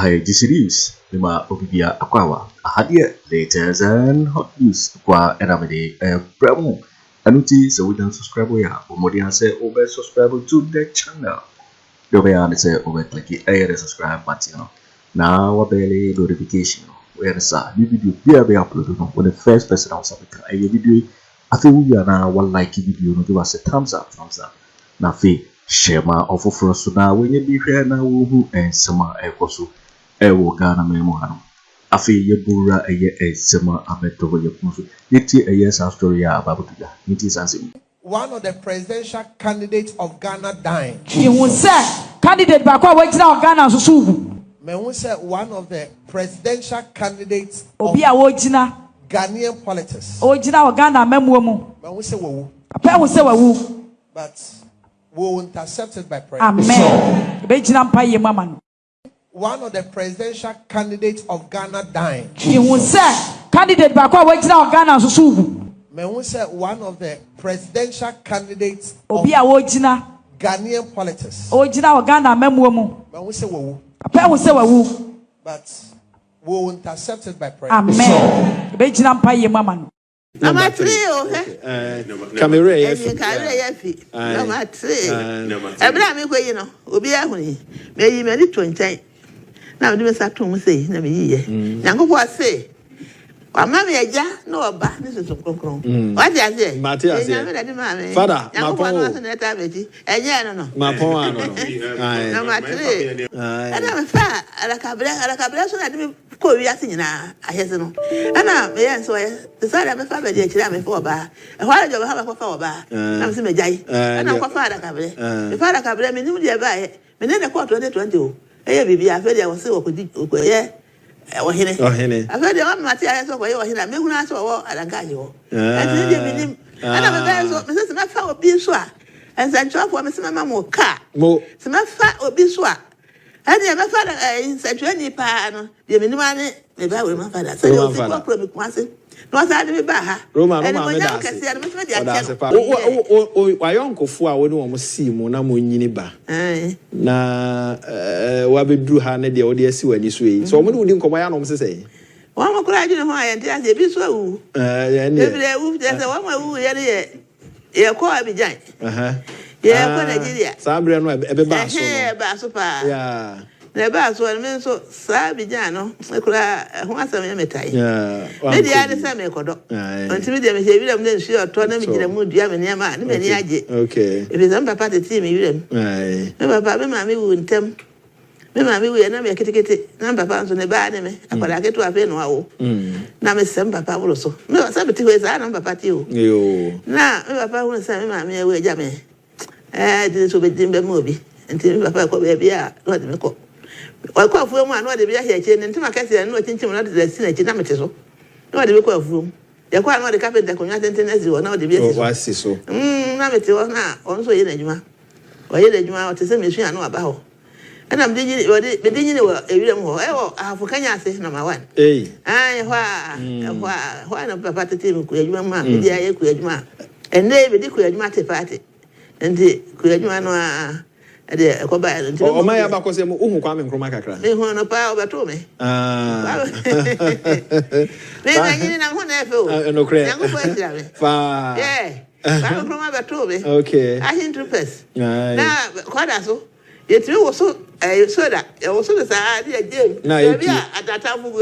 Gaisie news, Lima Obibia Aquawa, Hadia, latest and hot news, Qua Eramede, Bravo. Anuti, so we don't subscribe, Modia say over subscribe to the channel. You may say over click a subscribe button. Now, what daily notification. Where is new video be uploaded when the first person else a video. I feel we are now one like video, no give us a thumbs up. Now, share my offer for us now when you be here now, who and summer echoes. Ewo Ghana Memohano. I feel your bura a year a summer abeto your pussy. It's a year's story about it is as one of the presidential candidates of Ghana dying. You will say, candidate Bakwa waiting out Ghana Susu. May we say one of the presidential candidates of Ghanaian politics. Original Ghana Memomo. May we say woo. Papa will say woo. But we will intercept it by prayer. Amen. Benjamin Paye Maman. One of the presidential candidates of Ghana dying. You will say, candidate Bakwa waiting out Ghana Susu. May we say one of the presidential candidates of Ghanaian politics. Original Ghana Memomo. May we say woo. Papa will say woo. But we will intercept it by prayer. Amen. Benjamin Paye Maman. Number 3, Camera, number 3. Abraham, you know, Obiahuni, may you marry 20. Now, do us at home say, never ye. Yango was say, Mamma, no, but this is a concron. What is it? Matthias, Father, my and yeah, no, my poem. Number 3. And I'm a fat, and a cabra, so I didn't call you as in I has no. And I'm, yes, so I decided I'm a family before bar. And why do you have a coffee bar? I'm some jay, and I'm a father cabra. The father cabra, me knew the buy, and then a quarter 20. Hey, baby, I felt I was so good. Yeah. Oh, Henny. I've heard your Matthias over here. I mean, I saw a gayo. And I'm a very so, Mrs. Maffa or Biswa. And San Chop for Miss Mamma car. Mo, some fat or Biswa. And then my father in such any pan, the minimum, maybe I will my father. So you'll probably once. No, I didn't buy her. Roma, my uncle for I would almost see Mona Muniniba. Na Wabi drew her the ODS when this way. So, what would you come on to say? One more cry in my and tell you, be so. And there's a woman who you're quite behind. Yeah, Nigeria. Sabrian, a bass. Yeah. The bass one so Sabijano, I could want some metai. Maybe I understand me, Kodo. Until they say, you don't see a tournament in the mood, you have any man, many aji. Okay. If it's unpapa to see me, you them. Remember, Papa, mammy wouldn't tell me. Mammy, we are not making it. Number pounds on the bad name. I could get to a pen or now, Miss Sam Papa also. No, somebody was I number patio. Now, Papa won't say, Mammy, away, Jammy. I didn't be Jimbe movie until Papa could be a not the cook. Well, quite for one, what the beer here, and to my castle, and no attention not to the Senate, no, the book of room. They're quite not the carpenter, Tennessee, or not the beer. Why so? Namity was now also in a juma. Or in a juma to send me, I know about. And I'm digging it, I have for Kenya, say number 1. Why not Papa to team, Kuyama, Media Kuyama, and they be the Kuyama party, and the Kuyama. Oh, my abacos, who coming from Macacra. They want a power to me. Then I didn't know what no credit. Yeah, I'm from Abatobe. Okay, I hint to press. Now, quite so. It was so that it was so that I did. Now, at that time, when we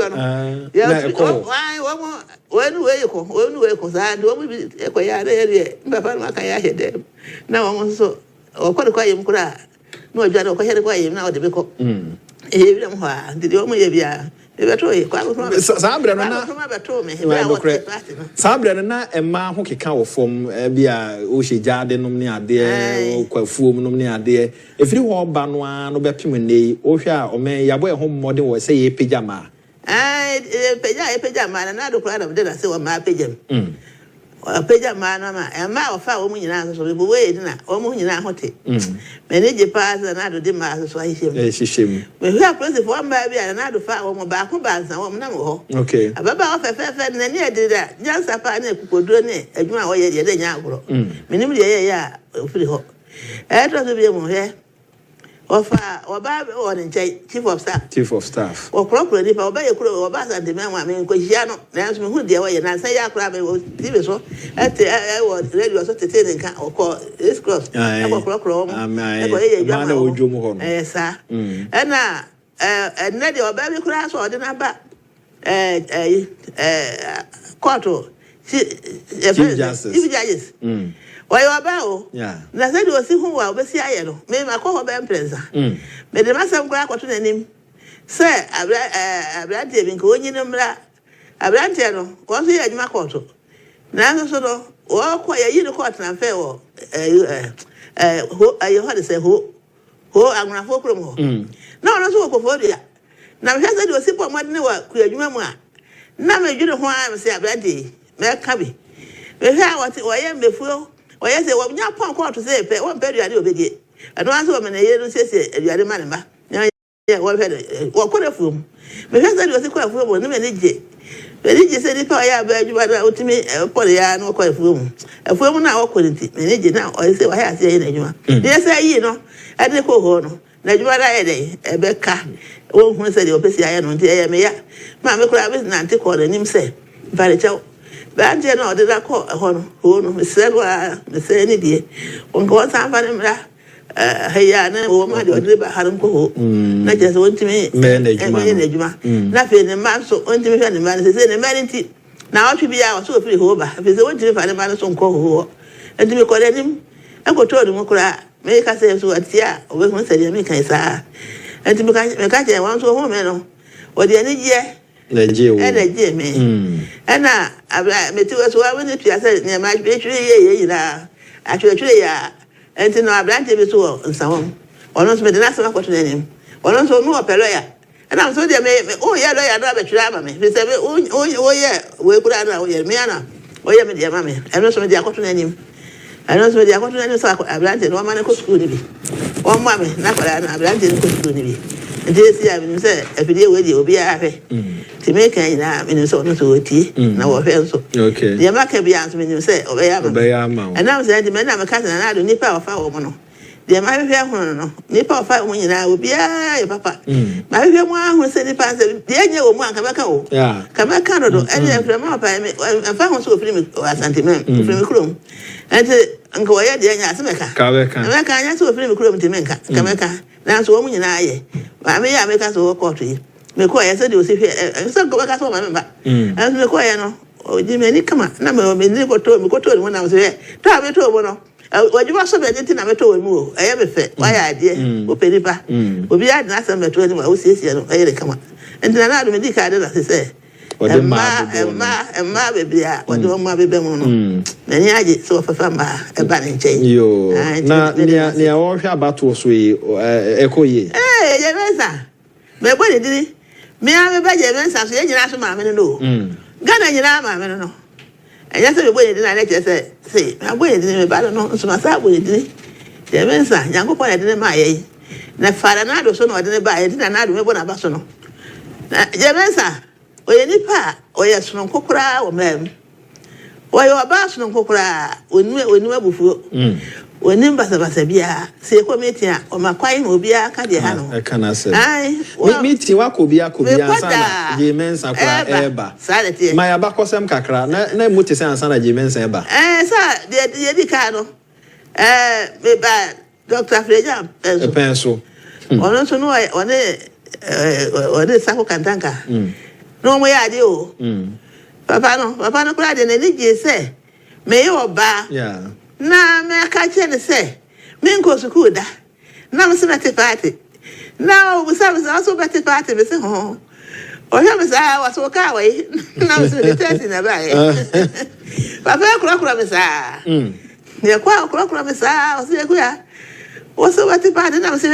because I don't be a quiet area. Papa Macaya had them. Now I'm so, or quite a quiet. No, Jado, I had a way now the book. Did you only have Sabra and Ma Hockey cow from Bia Ushi Jarden, dear, or Quafu, Nomnia, dear. If you want Banwan, no Bapimene, Osha, or may your home model or say a pyjama. I pyjama, and I don't cry of dinner, so my pigeon. A pyjama, and my foul woman in answer, we wait in a woman in a hotel. Many pass and I do the master, so I shame. We have present one baby and another foul woman back on bands and woman. Okay. About a fair and then did that. Just a partner could do it, and you are yet a young. Minimum, yeah, pretty hot. I trust to be a more here. Ofa oba on nchai chief of staff okropro ni pa oba yekuro oba Asante menwa me nkohia no na nso me hu de we na san ya kura me TV so ete wo radio so tete nka okọ this cross okropro e ko ye ma na odwom ho no sa na na de oba bi kura so ode na ba court chief justice why about? Yeah. Nasaid was who will be Siano. May my call Ben Prensa. May the master grab what to name. Sir, I brought him in Coinumra. I brought him, was he at Makoto? Now, so, or quite a year court and fair. Who are you had to say who? Who I'm going to focus. No, not so for you. Now, has I do a simple one work, queer you mamma. Now, you know why I'm saying, Brandy, Mary Cabby. But how what I am before. Or yes, well, you are poor to say, one period you begin. And once woman a year says, you are the man. Yeah, what could have room? Because I was a quite room, no manager. But did you say the fire, but you are out to me, a polyano quite room. A woman now couldn't manage now, or say, I have said anyone. Yes, I, you know, at the Cohono, that you are a becca. Oh, who said you'll be saying on the Aremeyaw. Mamma Crab is not to call him, say, very chow. But I know that I call a horn, who said, well, the same idea. One goes on for him, Hayana, or my daughter, Harum Coho, not just want to me, Nejuma. Nothing, the man so intimate, and the man is in a vanity. Now I should be out so free over. If it's a want to find a man so cold, and to be called him, I go to the make us say so at Tia, or when said you make a sa. And to be catch one so home, or the energy. Energy, me. And now, I met you as well when it said near my bakery, actually, and to know I planted it to and so on. Or not made the national question name. Or also no appear. And I'm so dear, oh, yeah, I don't have a trap. They said, oh, yeah, we could have no Miana. Oh, yeah, my dear mammy. And also, the question name. And also, the question name, so I planted one man could school to be. One mammy, not what I planted could school to be. And this year, I said, every day with you will be happy. To make a Minnesota to tea, now offense. Okay. The American be answering when you say, obey Amount. And now said the man, I'm a cousin, and I do nip out of our woman. The American fair, nip out of 5 when I will be a papa. My fair one who said the past, the idea of one come back home. Yeah. Come back, Canada, and then from up, I found so free or sentiment from the room. And Uncle Yasmeka, America, I saw a free room to make Kameka. Now, so woman and I may make us all country. McQuay said you see here, and some go back home, remember. And McQuay, no, oh, Jimmy, come on. Number of me never told me, go to when I was there. Tell me to one. What you must have anything I told you. I am a fit. Why I did, who paid it. We'll be at nothing but 20 who says, I come on. And then I don't make it, as I say. And ma baby, what do my baby moon? Then I did so for a banning change. You near all about to sweet echo ye. Eh, yes, my boy did it. Me, I'm a bad event, as you ask my man. No, Ghana, you know, my man. And yesterday, when I let you say, I'm waiting in a battle, no, so my side with it. The events are young upon it in my age. The father, I don't know, I didn't buy it, and I don't know what about so. Jemensa. Oye nipa oye sono kokora o mem oye oba sono kokora onu abufuo oni mbasa bia se committee a o makwai no bia ka de ha no e kana se ai meeting wa ko bia ansana Jemensa kwa eba my abakosem kakra na muti se ansana Jemensa eba sa de di ka no me ba Dr. Freja penso ono so no one sako kantanka no mo ya de o papa no kura de na nije se me yo ba na me ka che ne se me nko school da na me se na te party na o busa so be te party me se ho o ya me sa wa so ka we na me se de test na ba papa kura me sa ne kwa kura me sa o se ku ya o so be te party na me se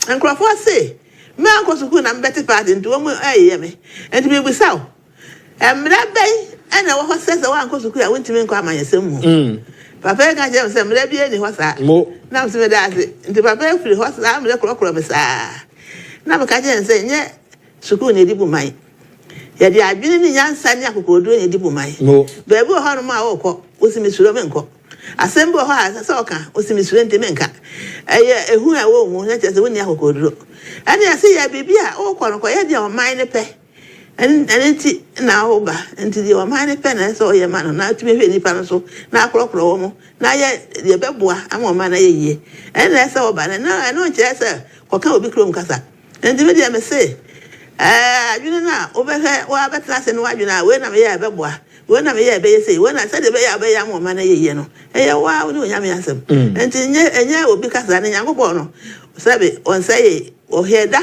nko fo se me anko school na mbete party nti wo mu aye me enti me busaw emra bay ana wo hose se wo anko school ya wonti me nko amanyesem mu papa ka je se mra bi eni hosa na mse me da ase nti papa free hosa amre krokro me sa na me ka je se nye school ne dibu man ya di adwene ni nyansa ni akokodo ne dibu man bebu ho no ma wo kọ wo si me suro me nko Assemble ha soka osimisrente menka. Ehu a wo mu na chese woni akokoduro. Ani ase ya bibia o kwonko ya dia o man ne pe. Enti na oba enti dia o man ne pe na so ye man na tumi hwe nipa no so na akrokro wo mu na ye de beboa ama o man na ye yie. Na se oba na no chese koka obi krom kasa. Enti me dia me se adwene na obehwe wa betla se no adwene we na me ye beboa. We na me ye be say we na say de be ya be ya mo man na ye no eye wa oni onyame asem enti enye obi kasa na Nyankopon no sabe on say o heda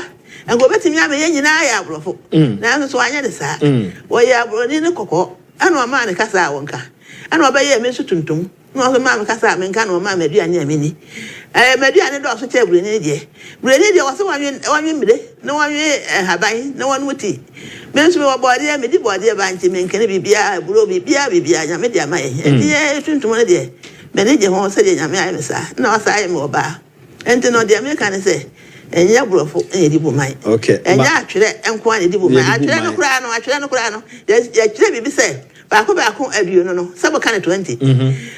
engo betimi ame ye nyina ya abrofo na so anya de sa wo ye abroni ne kokko ana o ma ne kasa wonka ana oba ye me so tuntum no so ma me kasa me nka na o ma me duane ameni meduane do so che breni de wo so wanwe mire na wanwe haban na wonu ti me so wo body me di body ba nti me nkene bibia buro bibia nya me dia mai enti e tuntum ne de me ne je ho se de nya me ai sa na o sa ai me oba enti no de me kan se enya brofo di bu mai okay enya atwere enko an di bu mai atwere no kura no ya twere bibi se baako aduo no sabo kan 20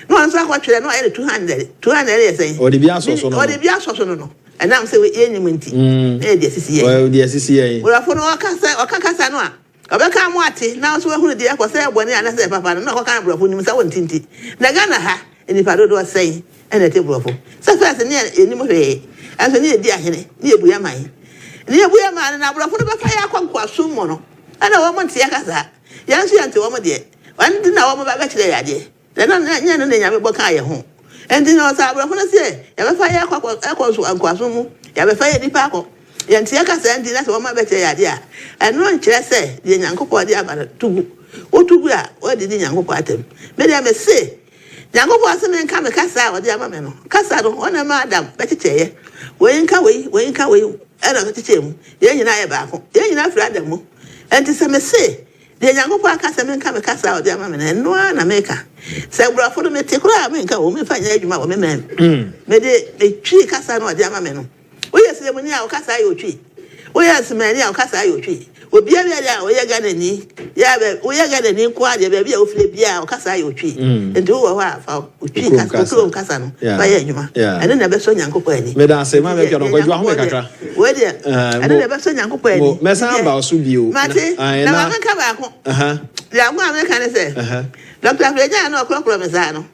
no anso akwatwere no aye 200 ye say o de bia soso no enam se we enyim nti e de sisi ye o de sisi ye brofo no okakasa no a obeka mu ate na so ehunu de akose ebone anase papa no okaka brofo nim sa wontinti na Ghana ha enipa dodo say ene te brofo sa first ne enim hwe anso ne di ahene ne ebuya man na brofo no befa ya kwankwa sumo no ana wo monte yakasa yanso yante wo mo de wandi na wo mo ba kire ya de na nya no nyame boka ye ho endi no sa brofo no se ya befa ya kwankwa sumo ya befa ya dipa akọ yanti yakasa endi na se wo ma be kire ya de a eno nkire se de Nyankopon de abana tugu otugu a wo de di Nyankopon atem me de me se Nyankopon ase me nka me kasa wo de ama me no kasa do ona ma adam be kire we nka ana ko tiche mu ye nyina ye ba ko ye nyina fira adam mu enti se me se de Nyankopon akasa me nka me kasa o de ama me no na meka se brafo do me te kura me nka o me fa nya adwuma o me me de me twi kasa no de ama me no o ye se mu ni a o kasa ye o twi o ye se me ni a o kasa ye o twi obi abia o ye Ghana ni ya be o ye Ghana ni kwa de be o fire bia o kasa ye o twi enti o wa fa o twi kasa o kasa no ba ye adwuma ene na be so Nyankopon ani me da se ma me ke no ko dwa ho kakra we de ene na be so Nyankopon ani me san ba so bio na ma kan ka ba ko ya mu America ne se Dr. Afenyo na okro me sa no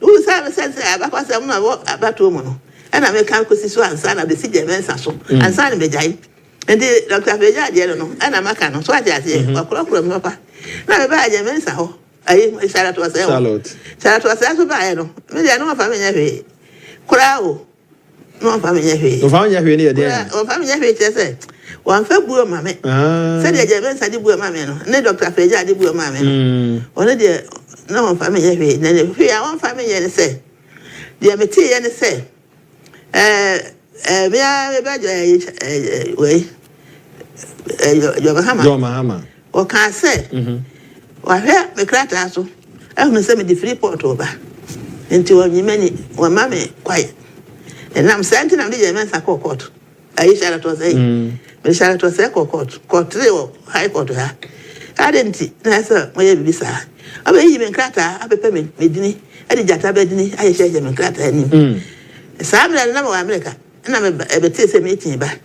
u sa me se aba kwa se mu na abato mu no ena me kan ko si so ansa na be si je mensa so ansa na be jai and Dr. Afenyo Adorye no ana maka no so ati ase okro me papa na be ba je mensa ho ayi isara to ase so ba no me dia no fa me nya hwe kura o no fa me nya hwe no fa nya hwe ni ye de o fa me nya hwe chese wan fa buo mame se de je mensa di buo mame no ne Dr. Afenyo Adorye buo mame no one de no fa me nya hwe na ne hwe a wan fa me nya ne se de me tie ye ne se me ba je we Mahama. O can say, or here, the crater so. I want to send me the free port over into a many, or mammy, quiet. And I'm sending them the Germans a court. I shall it was a, but shall it was a court 3 or high court to her. I didn't, sir, my visa. I will even crater, I be payment, Medini, I did Jata Bedini, I shall them and crater him. Sam and number America, and I'm a better meeting back.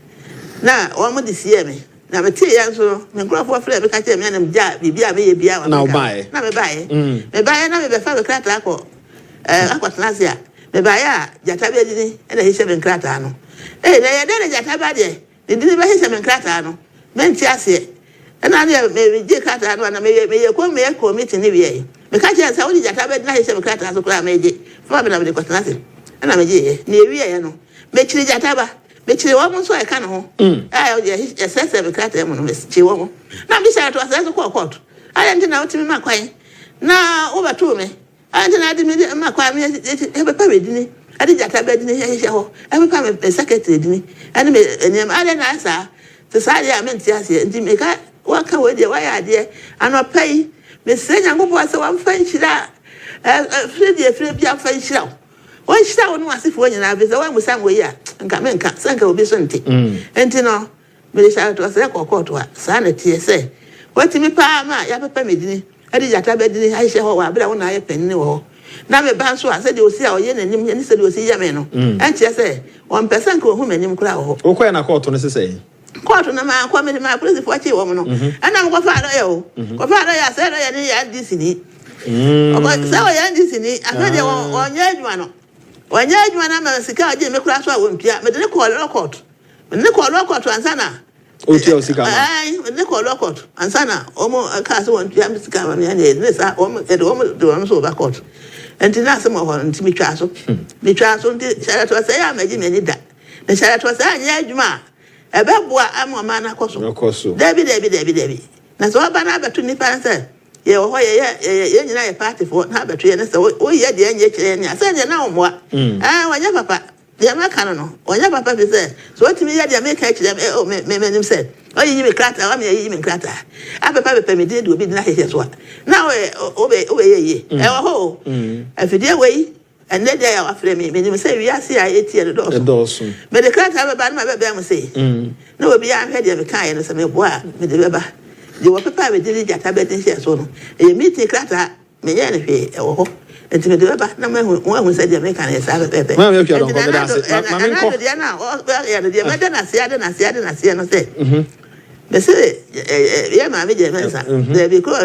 Now, one would see me. Now, but so, me grow for flavor, catch a man and jab, be a now buy. Now, buy. Me buy another father crack aqua Nasia. Me buy Jatabedi and a 7 cratano. Eh, they are then a Jatabadi. They didn't buy 7 cratano. Men chassis. And I may be Catano and I may come me a commit in the VA. Because I saw the Jatabed 7 cratano, I made it. Father of the Quatanasi. And I'm a J. Near Viano. Make Jataba. Between one so I can home. I assess every cat and Chihuahua. Now, this I was as a court. I didn't know to me, my quay. Now, over to me. I didn't my quay, have a parade. I did that bed in the show. Every time a secretary, and I didn't answer. Society, I meant yes, and to make her walk away the way idea and not pay. Miss Senna was one French that a free French show. One shout was if when you have is one with some way, and come in, Sanka will be something. And you know, Melissa was a court to her, sanity, say. What to me, Palma, Yappa Medini, I did that bed, I shall have one eye penny or na me ban so ase de osi a oye nanim ye ni se de osi ya me no enche se 1% ko hu manim kura ho okwa na court no se say court na ma kwa me ma police for chi wo mo no ana mo fa Adorye o ko fa Adorye ase Adorye ni ya DC ni o se o ya DC ni ase de onye adwuma no onye adwuma na ma sika oje me kura so a wompia me de ne call court me ne call court ansana Otia osika ma. Ne call court ansana omo ka so wompia me sika ma me ne sa omo do so ba court enti na se mo ho enti mi twa so enti shara to say ya maji me ni da na shara to say anya adwuma ebe boa amoma na koso Debi na so ba na betu ni pa say ye ho ye nyina ye party for na betu ye na say o ye de anya kire ni asa nya na omoa wanya papa de ma kan no wanya papa be say so otimi ye de ma ka kire me nim say o yi me krata wa me yi me krata papa be me de obi na hehye so na o be ye e wo ho afidie we and then they are afraid me nim say we are see I etie the doors me de krata be ba na be am say na obi an hwede me kan ye no say me boa me de be ba de wo papa be de jata be tin share so no e meeting krata me ye ne hwe e wo ho enti me de be ba na me hu say de me kan ye sa be be ma me pia don ko be da se ma me ko de na o ya de me de na se no say me say ye ma me je me sa de bi ko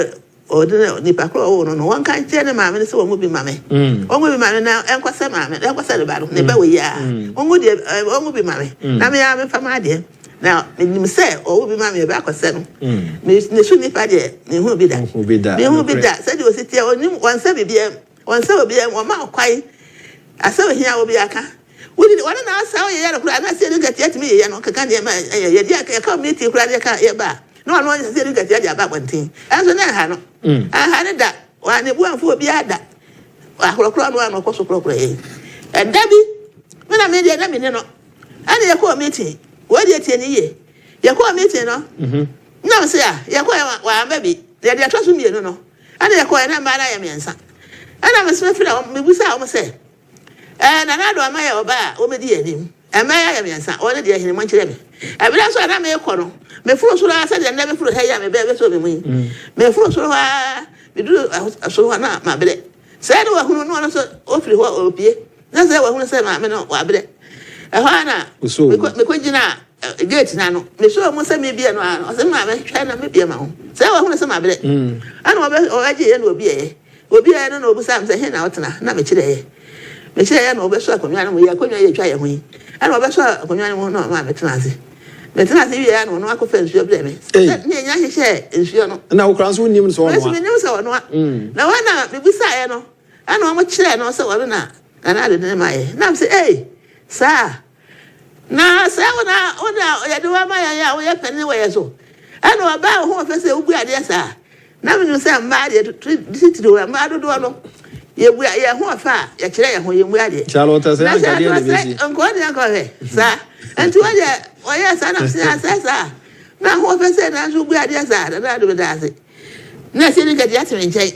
ordinary ni pa ko no wan kan tie ne ma me se wo mu bi ma me o mu bi ma me na enkwasa ma me enkwasa de ba no ne ba we ya o mu bi ma me na me ya me fa ma de na me say o bi ma me ba kwasa no me su ni pa de ne hu bi da say de o se tie o ni wan se bibia o ma kwai asa o hia o bi aka wodi wana na asa o ye ya no kura na se ni gati atimi ye ya no kaka ne ma ye dia ka community kura de ka ye ba no se ni gati ya ba kwantin enso na ha no ha ne da wa ne buanfo obi ada wa krokro no an koso krokro e dabi me na me de na me ne no ana ye ko meeting wo de tie ni ye ye ko meeting no na se ya ye ko wa baby de to so mie no ana ye ko na ma na ye mensa ana me se fira me busa o me se na do ama ye oba o me di anim ama ye mensa o ne de hene mo nkire me abira so na me ko no me furo so na se de na me furo he ya me be so me mu me furo so wa me du so na ma bele se de wa hunu no so o firi ho opie na se wa hunu se ma me no wa bele e ho na me ko gina gate na no me so mo se me bia no o se ma me hwa na me bia ma ho se wa hunu se ma bele ana o aje ye no obi e no obu sam se he na otena na me kire ye ya no obeso akonwa no ye akonwa ye twa ye ho yi ana obeso akonwa no no ma betena ase wi ya no no akofa nsuo ble me ne nya hehye nsuo no na wo kran so nim so no me nim so no na wana me bisa ye no ana o mo kire no so wo na ana de ne ma ye na me say sa na sa ona ya de wa ma ya wo ye pene wo ye so ana o ba ho fe se ugu ade sa na me no say ma de titiri wo ma do no ye bu ya ho afa ya kire ya ho ye mu ade Charlotte say an gade le bezi nko de nko he sa enti wo ye sa na sa na ho fe se na so bu ade sa na do da se na se ni gade atime nchai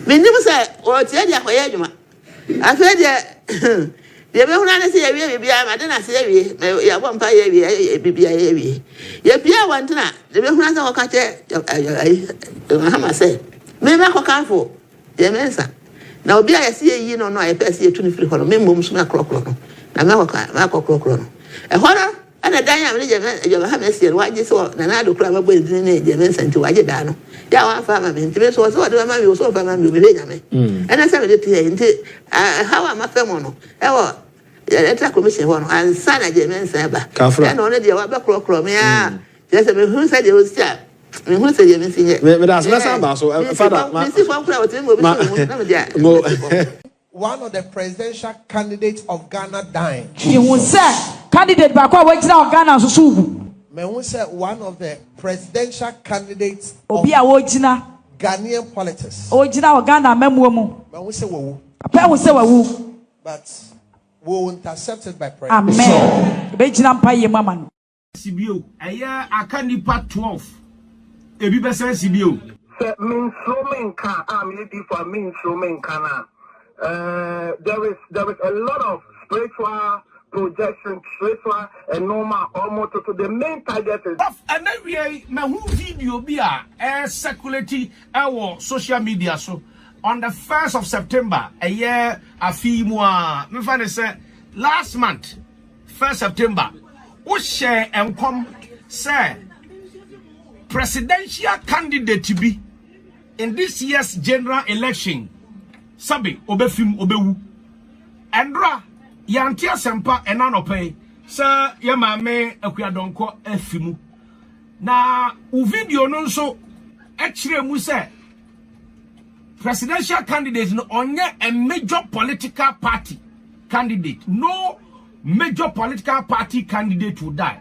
me nim say o tie de akoye adwuma afa de ye be huna na se ye wie bibia ma de na se ye wie ya bo mpa ye wie bibia ye wie ye bia wantena de be huna se ko ka che Mahama say me ma ko kanfo ye mensa na obi a yesi yi no no ayepesi etu ni free hono memom so na krokro no na ma krokro no e hono ana dan ya me je Mahama sie waje so na do kura babo edin na je mensa nti waje da no ya wa fa ma me nti me so de ma me so fa ma me be nya me ana sa me de tie nti hawa ma fa mo no e wo ya eta commission hono ansa na je mensa ba ya no ne de wa ba krokro me ya je se me hu sa de o sia me hu se je me sinye me da sa ba so father me si fo kura o ti mo be so na me dia one of the presidential candidates of Ghana dying. You say candidate back what wait now Ghana so so. Me who say one of the presidential candidates of Obi a wojina Ghanaian politics. Ojina Ghana memuo mu. Me who say wo. Papa who say wo. But we will intercept it by prayer. Amen. Be jina mpa ye mama. Sibio aya aka nipa 12 ebi be say sibio mean so men can lady for mean so men can there is a lot of spiritual projection, spiritual and normal almost to the main target is and then we video be a circulate our social media so on the 1st of September, a year afimwa. Me find say last month, 1st September, we share and come say presidential candidate to be in this year's general election. Sabi obefim obewu. Andra yantia sempa enanope. Sir Yamame Akua Donkor efimu. Na u video no so extre mu say presidential candidate no onye a major political party candidate. No major political party candidate will die.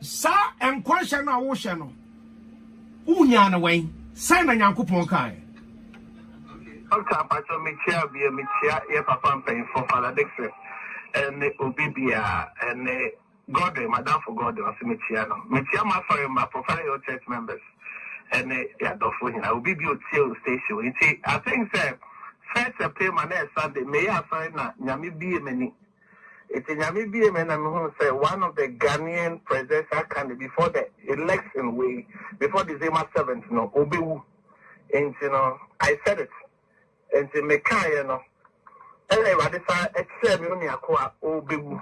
Sa enkwasha na wo hye no. Unya na wen. Sai na Nyankopon kai. Okay, Pacho Michia be a Michia, ye papa paying for Father Dixon. And Obibia and Godwin, Madame for Godwin, Michiano. Michiama for my professional church members. And Yadofuin, I will be your chill station. I think, sir, 1st September next Sunday, may I find Yami be a many. It's in Yami be a man, and who say one of the Ghanaian presidential candidates before the election, before December 7th, no, Obiwu. And I said it. And to make anyway, except Akua Obiwu.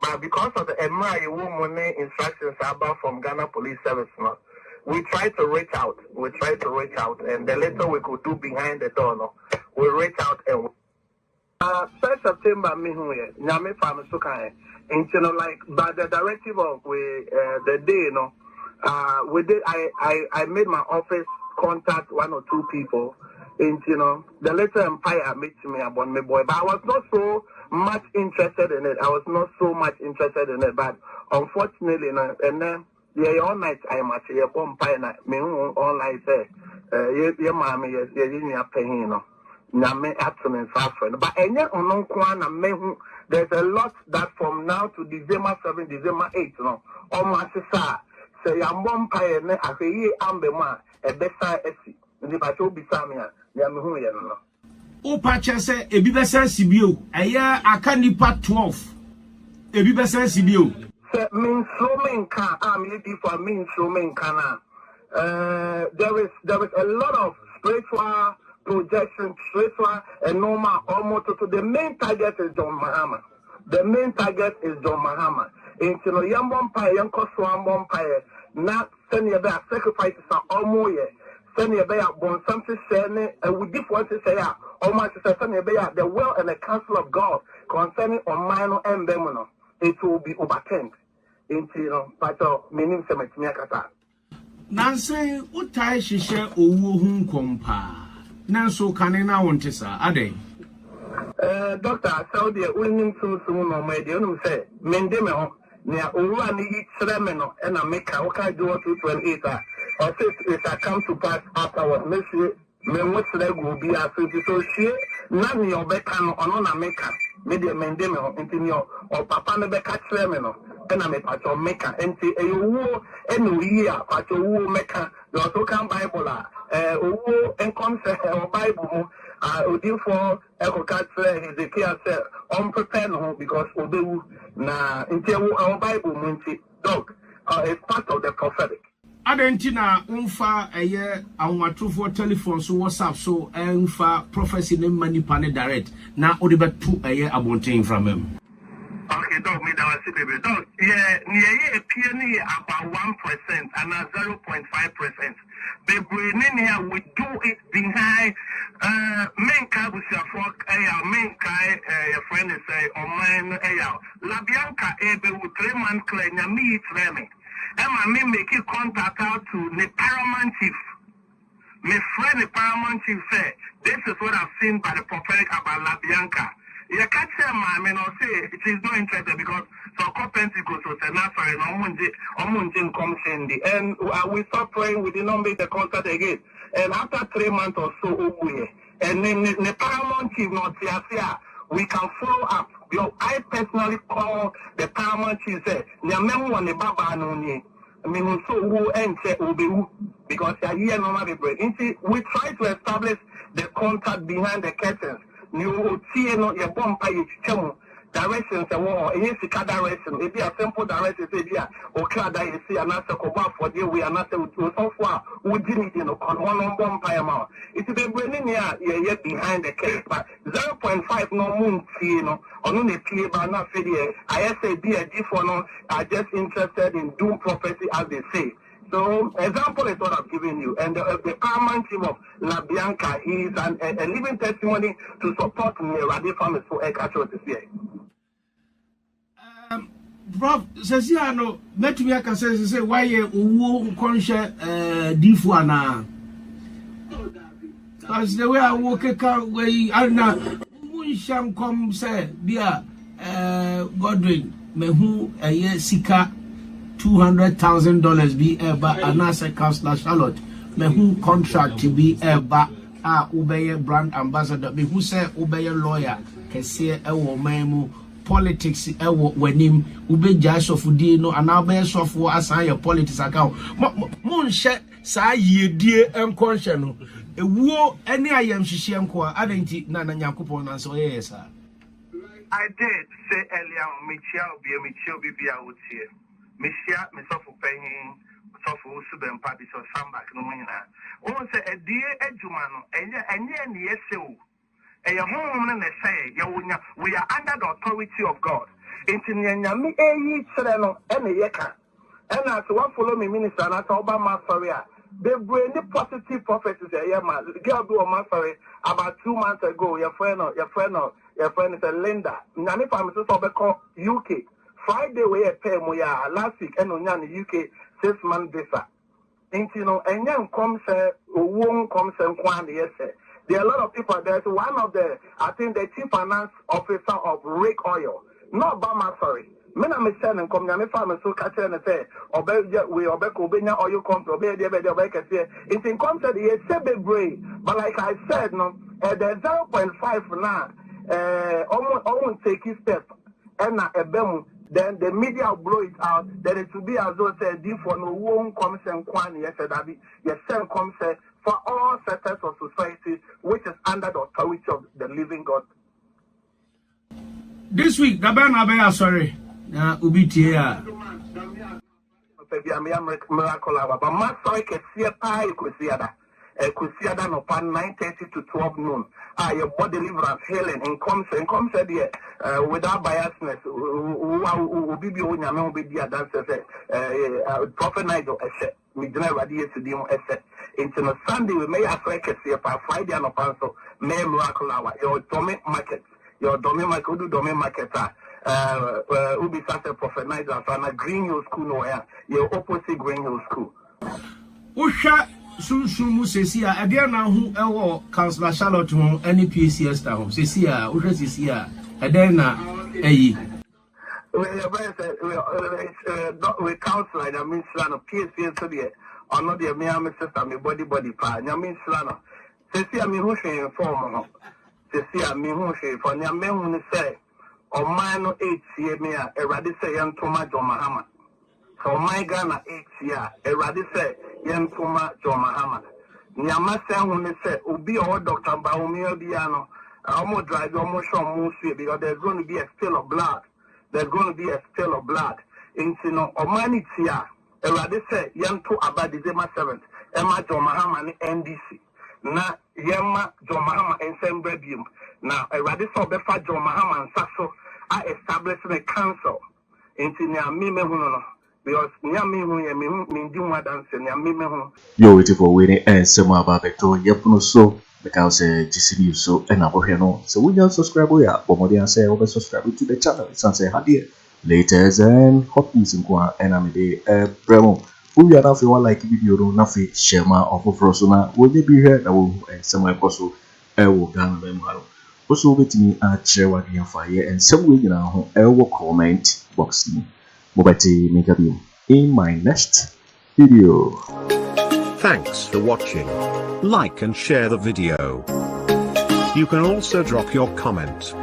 But because of the MI woman instructions about from Ghana Police Service, no, we try to reach out. And the little we could do behind the door, no, we reach out and 1st September, Nyame Farm Sukai, and like by the directive of the day, we did. I made my office contact 1 or 2 people. And the little empire made me about me boy, but I was not so much interested in it. But unfortunately, and then all night I must hear empire me all night there. Your mommy is paying Nyame abstinence suffering. But there's a lot that from now to December 7, December 8, almost say I'm one pie and I say ye ambema a besa esi. The patrol be Sammy. Opache say ebi besa sibio eye aka nipa 12 ebi besa sibio say min so men kan am lady for min so men kana there is a lot of spiritual projection, spiritual and normal almost to the main target is John Mahama. In yambon pie yanko swambon pie not send you back sacrifices are almost send you back bon something saying we different to say almost send you back the will and the counsel of God concerning on minor and demono. It will be overturned into pato meaning semetimiakata. Nancy, what tie she share owu hun kompa. Nanso kanena wontesa ade. Doctor Saudi winning soon no media no say mendeme ho na owu ani tremeno and a make okay do 228 or say it come to pass afterward me what go be as so she na me obeka no ono na meka me de mendeme ho ntimi o papa no beka tremeno and I make pacho meka enti ewu enu yi a pacho wu meka no to kan bible owo enkom se o bible odi for ekokatre Ezekiel say on prepare no because obewu na enti o bible munti dog it's part of the prophetic. Adentina unfa eye anwatrofo telephone so WhatsApp so enfa prophecy ne manipa ne direct na odibetu eye abonten from him. Okay, dog, me that was baby. Dog, yeah, near a penny about 1% and 0.5%. Baby, we do it behind main car with your fork, main car, your friend is or mine, La Bianca, with 3 months clean, me it's raining. Emma me make you contact out to the paramount chief. My friend, the paramount chief said, this is what I've seen by the prophetic about La Bianca. You can't say, I mean, I'll say it is not interested because so Pentecost was an offering on comes in the end. We start praying, we did not make the contact again. And after 3 months or so, and then the paramount chief, not we can follow up. I personally call the paramount chief, say, the Baba no I mean, so who enter Obewu because I hear normally break. We try to establish the contact behind the curtains. You see, your bomb pay directions and any direction. Maybe a simple direction, maybe okay, that you see another cover for the way another so far we didn't on one pie amount. It's the bringing here behind the case, but 0.5 no moon, on the P but not failure. I say DG for no are just interested in doing prophecy as they say. So, example is what I'm giving you. And the paramount team of La Bianca, he is a living testimony to support me, Radi Farmers for Ekasho this year. Prof, says here, no, let me say, why you won't conscious Difuana. Because the way I walk a way, I know, shall come say, dear Godwin, me who a year sika. $200,000 be ever another Councillor Charlotte. Me who contract to be ever obey brand ambassador. Me who say obey lawyer. Can say memu politics when him obey judge of Udino and now be software assign your politics account. Moon shed sa ye dear and conscious. A war any I am she I didn't nana yakupon and so yes, sir. I did say earlier, Michelle be out here. Mishia, Missofu Penny, Sofu Suben Papi, so Samba, Nomina. Almost a dear Edumano, and yes, so a home and say, we are under the authority of God. Into Nyami, Sereno, and a Yeka. And as one follow me, Minister, and I told Obama, sorry, they bring the positive prophecies. Girl, do a mastery about 2 months ago. Your friend is a Linda. Nani Farmers called UK. Friday we pay moya last week and on the UK 6 month visa. And and young comes won't come and kwan yes. There are a lot of people. There's one of the I think the chief finance officer of Rake Oil. Not Bama, sorry. Mena me send and come yami farm so catch and say we obey oil company obey it's in concept yes but like I said no the 0.5 now almost take his step and a bemu. Then the media will blow it out. Then it will be as though said, for no one comes and quan, yes, yes, comes for all sectors of society, which is under the authority of the living God. This week, Gabby, sorry, Ubitia. Miracle, but my sorry can see a pie, could see that. Kusiada no pan 9:30 to 12 noon. Your body deliverance healing and comes here without biasness. Who be on be the dancers, Prophet Nigel, Midnight Radius to the into Sunday, we may have Friday and Opanso, May Miracle Hour, your domain market, domain market. Ubi Santa Prophet Nigel, and Green Hill School, nowhere, your opposite Green Hill School. Usha. Sumu Sesia, again now who ever Councillor Charlotte home, any PCS home, Sesia, Sesia, and then we counsel, I mean, Slano, PCS to the or not the Miami sister, my body part, I mean, Slano. Sesia, me who she inform, Sesia, me who she for Yamen say, or mine 8 year me, a radicay and tomato Mahama. So my Ghana 8 year, a radicay. Yentuma John Mahamad. Nyamasa when they say, Ubi or Dr. Bawumia Biano, almost drive almost show Musi because there's going to be a spill of blood. There's going to be a spill of blood. Into no Omanitia, a radicay, Yanto Abba December 7th, Emma John Mahamad NDC. Na Yama John Mahamad and Sam Brebium. Now a radicay Befa John Mahamad and Sasso are establishing a council into Nyamime. Because you're waiting for winning and some about Victor Yapuno so because GCD so and Aboheno. So we just subscribe here, but more than say over subscribe to the channel. It's answer Hadia. Later and hot news in Kwa and I'm a Bremo. Who are not feeling like video Nafi Shema of Frosona will they be here that will some apostle will gun them. Also with me at share what you fire and some way now will comment box me. Mobati Megabim in my next video. Thanks for watching. Like and share the video. You can also drop your comment.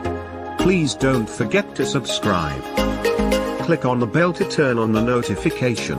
Please don't forget to subscribe. Click on the bell to turn on the notification.